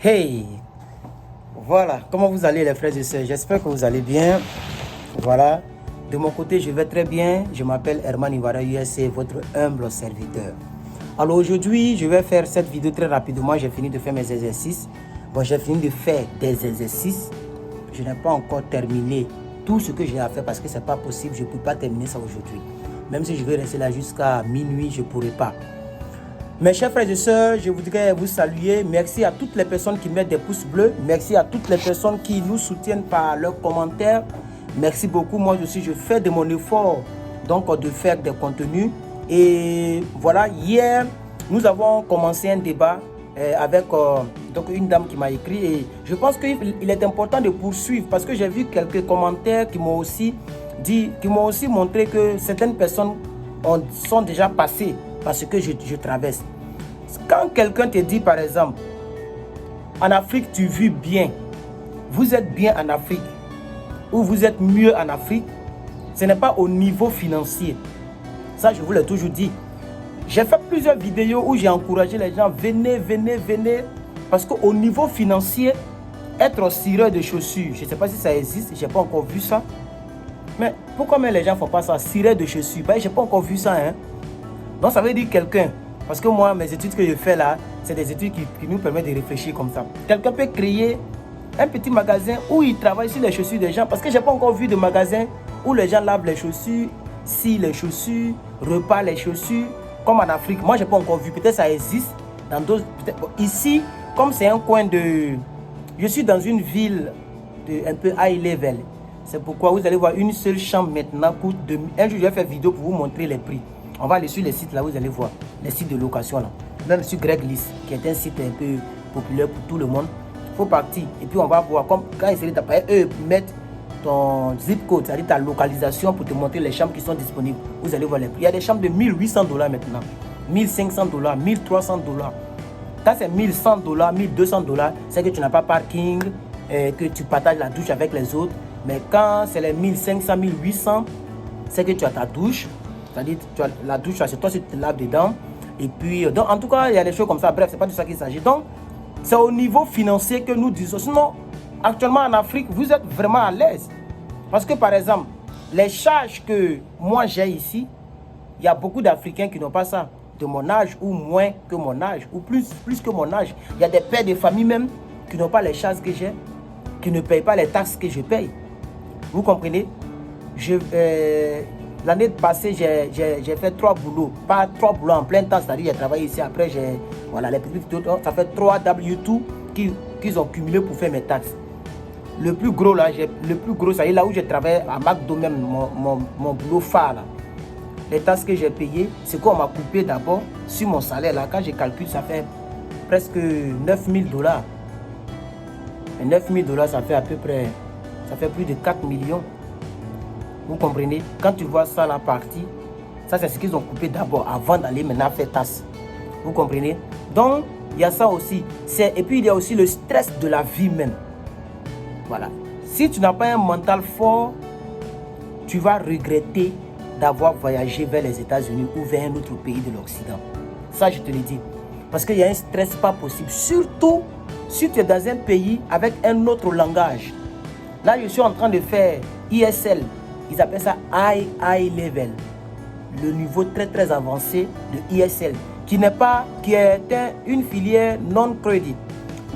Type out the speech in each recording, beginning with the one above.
Hey, voilà, comment vous allez les frères et sœurs? J'espère que vous allez bien. Voilà, de mon côté, je vais très bien. Je m'appelle Herman Iwara USA, votre humble serviteur. Alors aujourd'hui, je vais faire cette vidéo très rapidement. J'ai fini de faire mes exercices. Bon, j'ai fini de faire des exercices. Je n'ai pas encore terminé tout ce que j'ai à faire parce que ce n'est pas possible. Je ne peux pas terminer ça aujourd'hui. Même si je vais rester là jusqu'à minuit, je ne pourrai pas. Mes chers frères et sœurs, je voudrais vous saluer. Merci à toutes les personnes qui mettent des pouces bleus. Merci à toutes les personnes qui nous soutiennent par leurs commentaires. Merci beaucoup. Moi aussi, je fais de mon effort donc de faire des contenus. Et voilà, hier, nous avons commencé un débat avec donc une dame qui m'a écrit. Et je pense qu'il est important de poursuivre parce que j'ai vu quelques commentaires qui m'ont aussi montré que certaines personnes sont déjà passées par ce que je traverse. Quand quelqu'un te dit, par exemple, en Afrique, tu vis bien, vous êtes bien en Afrique, ou vous êtes mieux en Afrique, ce n'est pas au niveau financier. Ça, je vous l'ai toujours dit. J'ai fait plusieurs vidéos où j'ai encouragé les gens, venez, parce qu'au niveau financier, être cireur de chaussures, je ne sais pas si ça existe, je n'ai pas encore vu ça. Mais pourquoi même les gens ne font pas ça, cireur de chaussures? Ben, je n'ai pas encore vu ça, hein. Donc ça veut dire quelqu'un, parce que moi mes études que je fais là, c'est des études qui nous permettent de réfléchir comme ça. Quelqu'un peut créer un petit magasin où il travaille sur les chaussures des gens, parce que je n'ai pas encore vu de magasin où les gens lavent les chaussures, scient les chaussures, reparent les chaussures, comme en Afrique. Moi je n'ai pas encore vu, peut-être ça existe dans d'autres. Bon, ici, comme c'est un coin de... Je suis dans une ville un peu high level. C'est pourquoi vous allez voir une seule chambre maintenant coûte 2000. Un jour je vais faire vidéo pour vous montrer les prix. On va aller sur les sites là, vous allez voir, les sites de location là. Même sur Craigslist, qui est un site un peu populaire pour tout le monde. Il faut partir. Et puis on va voir, comme quand ils essaient d'appareiller, eux mettent ton zip code, c'est-à-dire ta localisation pour te montrer les chambres qui sont disponibles. Vous allez voir les prix. Il y a des chambres de $1800 maintenant, $1500, $1300. Quand c'est $1100, $1200, c'est que tu n'as pas parking, que tu partages la douche avec les autres. Mais quand c'est les 1500, 1800, c'est que tu as ta douche. C'est-à-dire, tu as la douche, c'est toi qui te laves dedans. Et puis, donc, en tout cas, il y a des choses comme ça. Bref, c'est pas de ça qu'il s'agit. Donc, c'est au niveau financier que nous disons. Sinon, actuellement en Afrique, vous êtes vraiment à l'aise. Parce que, par exemple, les charges que moi j'ai ici, il y a beaucoup d'Africains qui n'ont pas ça. De mon âge ou moins que mon âge, ou plus que mon âge. Il y a des pères de famille même qui n'ont pas les charges que j'ai, qui ne payent pas les taxes que je paye. Vous comprenez? L'année passée, j'ai fait 3 boulots. Pas 3 boulots en plein temps, c'est-à-dire j'ai travaillé ici. Après, voilà, les petits, ça fait 3 W2 qu'ils ont cumulé pour faire mes taxes. Le plus gros, là, c'est là où je travaille à McDo même, mon boulot phare. Là. Les taxes que j'ai payées, c'est qu'on m'a coupé d'abord sur mon salaire. Là, quand je calcule, ça fait presque $9000. Et $9000, ça fait à peu près, ça fait plus de 4 millions. Vous comprenez? Quand tu vois ça la partie, ça c'est ce qu'ils ont coupé d'abord avant d'aller maintenant faire tasse. Vous comprenez? Donc, il y a ça aussi. Et puis, il y a aussi le stress de la vie même. Voilà. Si tu n'as pas un mental fort, tu vas regretter d'avoir voyagé vers les États-Unis ou vers un autre pays de l'Occident. Ça, je te le dis. Parce qu'il y a un stress pas possible. Surtout si tu es dans un pays avec un autre langage. Là, je suis en train de faire ISL. Ils appellent ça high level, le niveau très avancé de ISL, qui est une filière non-credit.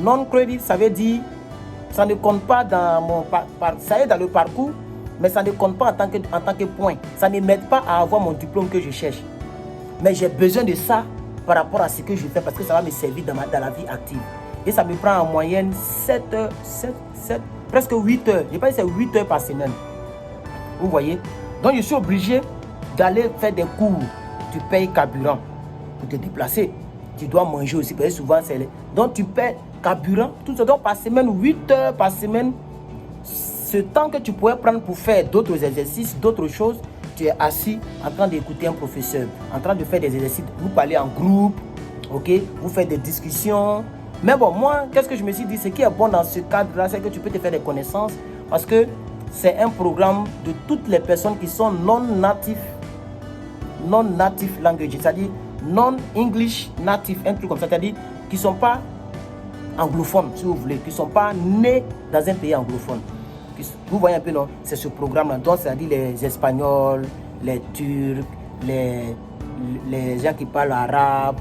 Non-credit, ça veut dire, ça ne compte pas dans ça est dans le parcours, mais ça ne compte pas en tant que point. Ça ne m'aide pas à avoir mon diplôme que je cherche. Mais j'ai besoin de ça par rapport à ce que je fais, parce que ça va me servir dans la vie active. Et ça me prend en moyenne 7 heures, presque 8 heures. Je pense que c'est 8 heures par semaine. Vous voyez? Donc je suis obligé d'aller faire des cours. Tu payes carburant pour te déplacer. Tu dois manger aussi, parce que souvent c'est... Donc tu payes carburant, tout ça. Donc par semaine, 8 heures par semaine, ce temps que tu pourrais prendre pour faire d'autres exercices, d'autres choses, tu es assis en train d'écouter un professeur, en train de faire des exercices. Vous parlez en groupe, ok? Vous faites des discussions. Mais bon, moi, qu'est-ce que je me suis dit? Ce qui est bon dans ce cadre-là, c'est que tu peux te faire des connaissances, parce que c'est un programme de toutes les personnes qui sont non-native language, c'est-à-dire non-English native, un truc comme ça, c'est-à-dire qui ne sont pas anglophones, si vous voulez, qui ne sont pas nés dans un pays anglophone. Vous voyez un peu, non? C'est ce programme-là. Donc, c'est-à-dire les Espagnols, les Turcs, les gens qui parlent arabe,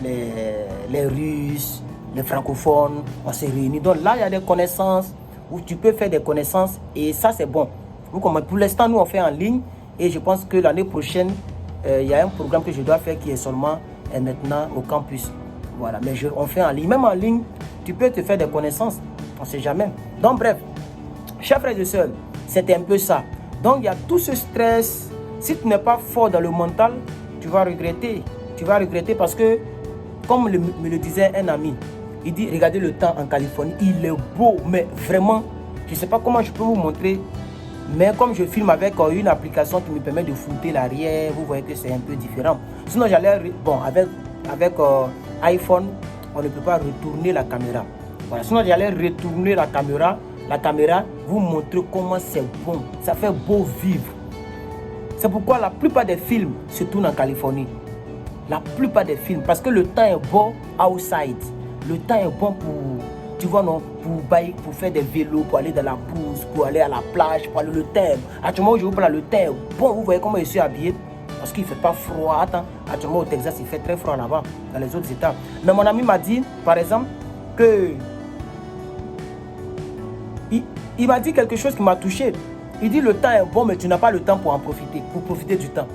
les Russes, les francophones, on s'est réunis. Donc là, il y a des connaissances où tu peux faire des connaissances et ça, c'est bon. Pour l'instant, nous, on fait en ligne et je pense que l'année prochaine, il y a un programme que je dois faire qui est seulement maintenant au campus. Voilà, mais on fait en ligne. Même en ligne, tu peux te faire des connaissances. On ne sait jamais. Donc bref, chers frères et sœurs, c'était un peu ça. Donc il y a tout ce stress. Si tu n'es pas fort dans le mental, tu vas regretter. Tu vas regretter parce que, comme me le disait un ami, il dit, regardez le temps en Californie, il est beau, mais vraiment, je ne sais pas comment je peux vous montrer, mais comme je filme avec une application qui me permet de flouter l'arrière, vous voyez que c'est un peu différent. Sinon, j'allais, bon, avec iPhone, on ne peut pas retourner la caméra. Voilà. Sinon, j'allais retourner la caméra, vous montrer comment c'est bon, ça fait beau vivre. C'est pourquoi la plupart des films se tournent en Californie. La plupart des films, parce que le temps est bon outside. Le temps est bon pour, tu vois, non, pour faire des vélos, pour aller dans la bourse, pour aller à la plage, pour aller le temps. Actuellement, je vous parle, le temps est bon. Vous voyez comment je suis habillé? Parce qu'il ne fait pas froid. Attends, actuellement au Texas, il fait très froid là-bas, dans les autres États. Mais mon ami m'a dit, par exemple, que... Il m'a dit quelque chose qui m'a touché. Il dit, le temps est bon, mais tu n'as pas le temps pour en profiter, pour profiter du temps.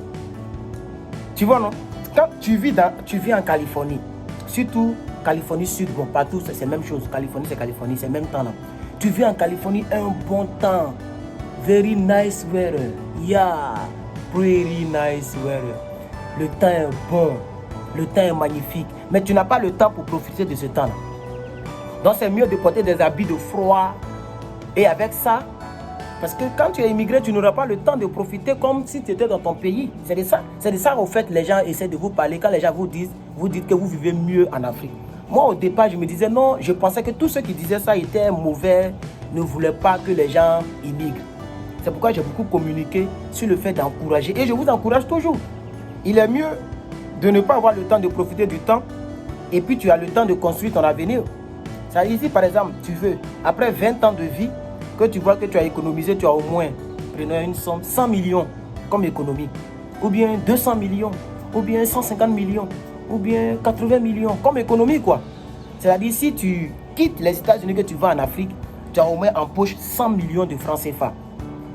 Tu vois, non? Quand tu vis en Californie, surtout Californie Sud, bon, partout, c'est la même chose. Californie, c'est le même temps. Là. Tu vis en Californie un bon temps. Very nice weather. Yeah, pretty nice weather. Le temps est bon. Le temps est magnifique. Mais tu n'as pas le temps pour profiter de ce temps-là. Donc, c'est mieux de porter des habits de froid. Et avec ça, parce que quand tu es immigré, tu n'auras pas le temps de profiter comme si tu étais dans ton pays. C'est de ça, au fait, les gens essaient de vous parler. Quand les gens vous dites que vous vivez mieux en Afrique. Moi, au départ, je me disais non, je pensais que tous ceux qui disaient ça étaient mauvais, ne voulaient pas que les gens immigrent. C'est pourquoi j'ai beaucoup communiqué sur le fait d'encourager. Et je vous encourage toujours. Il est mieux de ne pas avoir le temps de profiter du temps et puis tu as le temps de construire ton avenir. Ça, ici, par exemple, tu veux, après 20 ans de vie, que tu vois que tu as économisé, tu as au moins, prenons une somme, 100 millions comme économie, ou bien 200 millions, ou bien 150 millions, ou bien 80 millions comme économie, quoi. C'est-à-dire, si tu quittes les États-Unis, que tu vas en Afrique, tu as au moins en poche 100 millions de francs CFA.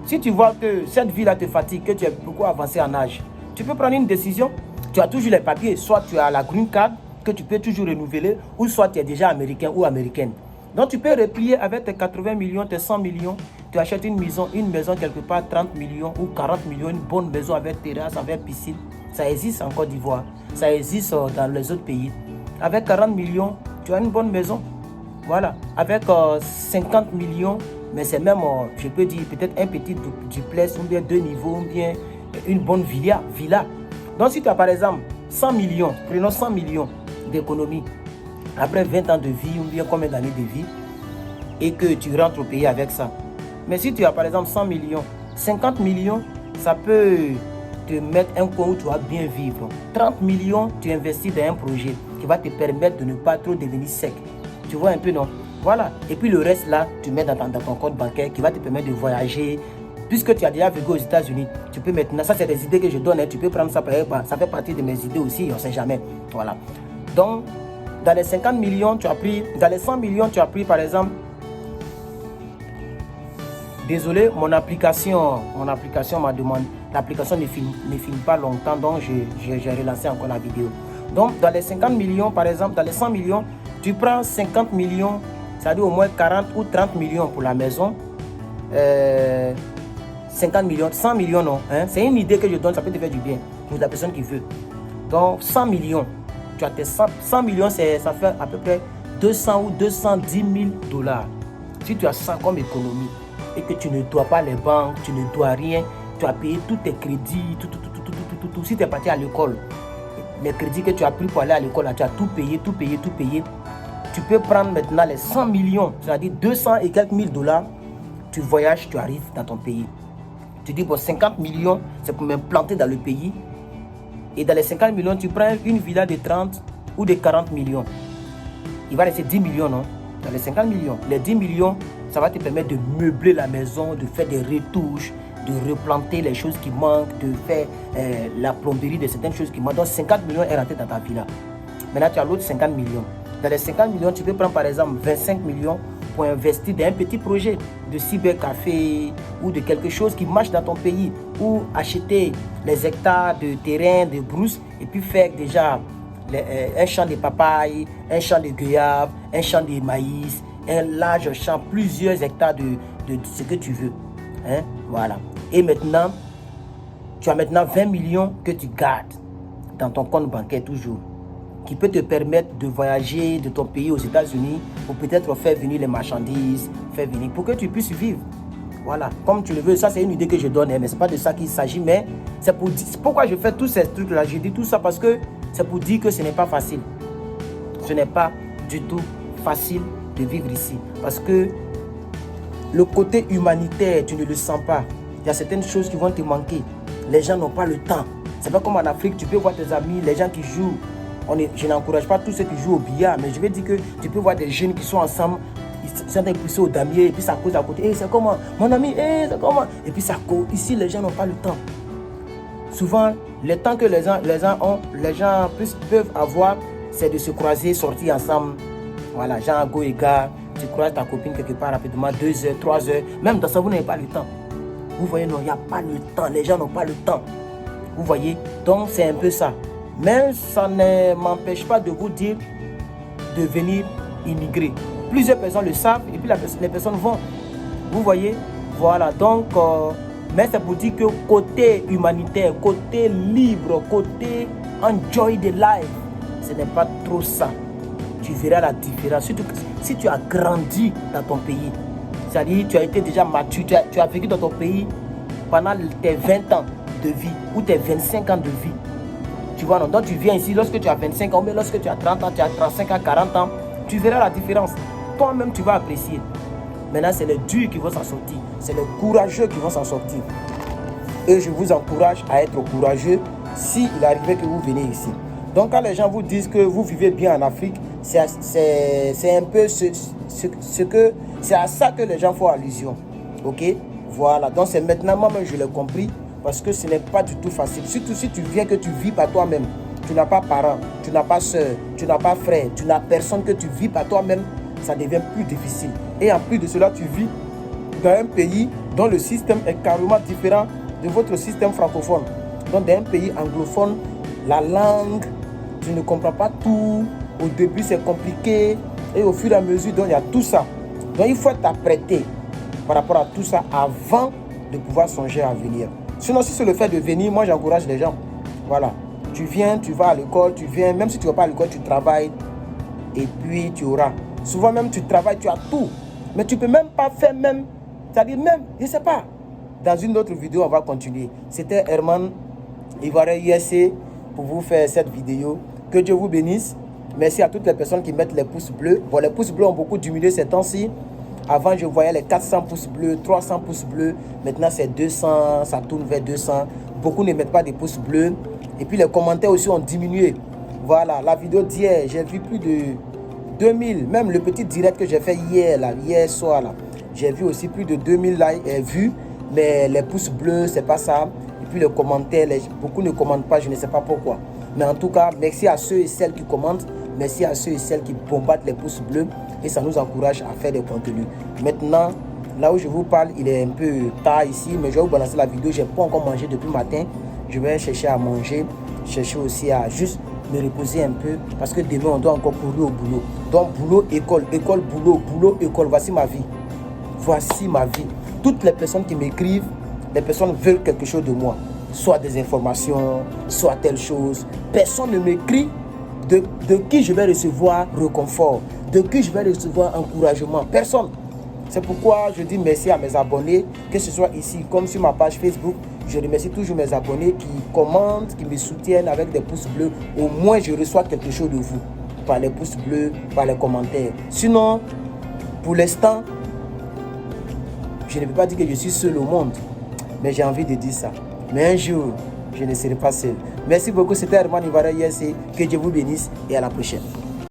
Si tu vois que cette vie-là te fatigue, que tu es beaucoup avancé en âge, tu peux prendre une décision. Tu as toujours les papiers, soit tu as la green card, que tu peux toujours renouveler, ou soit tu es déjà américain ou américaine. Donc tu peux replier avec tes 80 millions, tes 100 millions, tu achètes une maison quelque part 30 millions ou 40 millions, une bonne maison avec terrasse, avec piscine. Ça existe en Côte d'Ivoire, ça existe dans les autres pays. Avec 40 millions, tu as une bonne maison. Voilà, avec 50 millions, mais c'est même, je peux dire, peut-être un petit duplex, ou bien 2 niveaux, ou bien une bonne villa. Donc si tu as par exemple 100 millions, prenons 100 millions d'économie, après 20 ans de vie, ou bien combien d'années de vie, et que tu rentres au pays avec ça. Mais si tu as par exemple 100 millions, 50 millions, ça peut te mettre un coin où tu vas bien vivre. 30 millions, tu investis dans un projet qui va te permettre de ne pas trop devenir sec. Tu vois un peu, non? Voilà. Et puis le reste là, tu mets dans ton compte bancaire qui va te permettre de voyager. Puisque tu as déjà vécu aux États-Unis, tu peux maintenant, ça c'est des idées que je donne, hein, tu peux prendre ça, ça fait partie de mes idées aussi, on ne sait jamais. Voilà. Donc, dans les 50 millions, tu as pris, dans les 100 millions, tu as pris par exemple, désolé, mon application m'a demandé, l'application ne filme pas longtemps, donc j'ai relancé encore la vidéo. Donc, dans les 50 millions, par exemple, dans les 100 millions, tu prends 50 millions, ça dit au moins 40 ou 30 millions pour la maison. 50 millions, 100 millions non, hein? C'est une idée que je donne, ça peut te faire du bien pour la personne qui veut. Donc 100 millions, tu as tes 100 millions, ça fait à peu près 200 ou 210 000 $. Si tu as ça comme économie et que tu ne dois pas les banques, tu ne dois rien, tu as payé tous tes crédits, tout. Si tu es parti à l'école, les crédits que tu as pris pour aller à l'école, tu as tout payé. Tu peux prendre maintenant les 100 millions, c'est-à-dire 200 et quelques mille $, tu voyages, tu arrives dans ton pays. Tu dis, bon, 50 millions, c'est pour m'implanter dans le pays. Et dans les 50 millions, tu prends une villa de 30 ou de 40 millions. Il va rester 10 millions, non? Dans les 50 millions. Les 10 millions, ça va te permettre de meubler la maison, de faire des retouches, de replanter les choses qui manquent, de faire la plomberie de certaines choses qui manquent. Donc 50 millions est rentré dans ta villa. Maintenant, tu as l'autre 50 millions. Dans les 50 millions, tu peux prendre par exemple 25 millions pour investir dans un petit projet de cybercafé ou de quelque chose qui marche dans ton pays, ou acheter les hectares de terrain, de brousse, et puis faire déjà un champ de papaye, un champ de goyave, un champ de maïs, un large champ, plusieurs hectares de ce que tu veux. Hein? Voilà. Et maintenant, tu as maintenant 20 millions que tu gardes dans ton compte bancaire toujours, qui peut te permettre de voyager de ton pays aux États-Unis pour peut-être faire venir les marchandises, pour que tu puisses vivre. Voilà, comme tu le veux. Ça, c'est une idée que je donne, mais ce n'est pas de ça qu'il s'agit. Mais c'est pour dire, pourquoi je fais tous ces trucs-là. Je dis tout ça parce que c'est pour dire que ce n'est pas facile. Ce n'est pas du tout facile de vivre ici. Parce que le côté humanitaire, tu ne le sens pas. Il y a certaines choses qui vont te manquer. Les gens n'ont pas le temps. C'est pas comme en Afrique, tu peux voir tes amis, les gens qui jouent. Je n'encourage pas tous ceux qui jouent au billard, mais je vais dire que tu peux voir des jeunes qui sont ensemble, ils sont en train de pousser au damier, et puis ça cause à côté. Hey, c'est comment? Mon ami, hey, c'est comment? Et puis ça cause. Ici, les gens n'ont pas le temps. Souvent, le temps que les gens peuvent avoir, c'est de se croiser, sortir ensemble. Voilà, Jean, go et gars, tu croises ta copine quelque part rapidement, 2 heures, 3 heures. Même dans ça, vous n'avez pas le temps. Vous voyez, non, il n'y a pas le temps. Les gens n'ont pas le temps. Vous voyez? Donc, c'est un peu ça. Mais ça ne m'empêche pas de vous dire de venir immigrer. Plusieurs personnes le savent et puis les personnes vont. Vous voyez? Voilà. Donc, mais c'est pour dire que côté humanitaire, côté libre, côté enjoy the life, ce n'est pas trop ça. Tu verras la différence. Surtout si tu as grandi dans ton pays. C'est-à-dire tu as été déjà mature, tu as vécu dans ton pays pendant tes 20 ans de vie ou tes 25 ans de vie. Tu vois, non? Donc tu viens ici lorsque tu as 25 ans, mais lorsque tu as 30 ans, tu as 35 ans, 40 ans, tu verras la différence. Toi-même, tu vas apprécier. Maintenant, c'est les durs qui vont s'en sortir. C'est les courageux qui vont s'en sortir. Et je vous encourage à être courageux s'il arrivait que vous venez ici. Donc, quand les gens vous disent que vous vivez bien en Afrique, c'est un peu c'est à ça que les gens font allusion. Ok? Voilà. Donc, c'est maintenant, moi-même, je l'ai compris. Parce que ce n'est pas du tout facile. Surtout si tu viens que tu vis par toi-même. Tu n'as pas parents, tu n'as pas soeur, tu n'as pas frère, tu n'as personne, que tu vis par toi-même. Ça devient plus difficile. Et en plus de cela, tu vis dans un pays dont le système est carrément différent de votre système francophone. Donc dans un pays anglophone, la langue, tu ne comprends pas tout. Au début, c'est compliqué. Et au fur et à mesure, donc, il y a tout ça. Donc il faut t'apprêter par rapport à tout ça avant de pouvoir songer à venir. Sinon, si c'est le fait de venir, moi j'encourage les gens. Voilà. Tu viens, tu vas à l'école, tu viens, même si tu ne vas pas à l'école, tu travailles et puis tu auras. Souvent même tu travailles, tu as tout. Mais tu ne peux même pas faire même, c'est-à-dire même, je ne sais pas. Dans une autre vidéo, on va continuer. C'était Herman Ivoirien USA pour vous faire cette vidéo. Que Dieu vous bénisse. Merci à toutes les personnes qui mettent les pouces bleus. Bon, les pouces bleus ont beaucoup diminué ces temps-ci. Avant, je voyais les 400 pouces bleus, 300 pouces bleus. Maintenant, c'est 200, ça tourne vers 200. Beaucoup ne mettent pas des pouces bleus. Et puis, les commentaires aussi ont diminué. Voilà, la vidéo d'hier, j'ai vu plus de 2000. Même le petit direct que j'ai fait hier soir, là, j'ai vu aussi plus de 2000 vues. Mais les pouces bleus, c'est pas ça. Et puis, les commentaires, beaucoup ne commentent pas, je ne sais pas pourquoi. Mais en tout cas, merci à ceux et celles qui commentent. Merci à ceux et celles qui bombardent les pouces bleus. Et ça nous encourage à faire des contenus. Maintenant, là où je vous parle, il est un peu tard ici. Mais je vais vous balancer la vidéo. Je n'ai pas encore mangé depuis le matin. Je vais chercher à manger. Chercher aussi à juste me reposer un peu. Parce que demain, on doit encore courir au boulot. Donc, boulot, école, école, boulot, boulot, école. Voici ma vie. Voici ma vie. Toutes les personnes qui m'écrivent, les personnes veulent quelque chose de moi. Soit des informations, soit telle chose. Personne ne m'écrit de qui je vais recevoir réconfort, de qui je vais recevoir encouragement. Personne. C'est pourquoi je dis merci à mes abonnés, que ce soit ici comme sur ma page Facebook. Je remercie toujours mes abonnés qui commentent, qui me soutiennent avec des pouces bleus. Au moins, je reçois quelque chose de vous, par les pouces bleus, par les commentaires. Sinon, pour l'instant, je ne peux pas dire que je suis seul au monde, mais j'ai envie de dire ça. Mais un jour, je ne serai pas seul. Merci beaucoup, c'était Herman Ivoirien USA. Que Dieu vous bénisse et à la prochaine.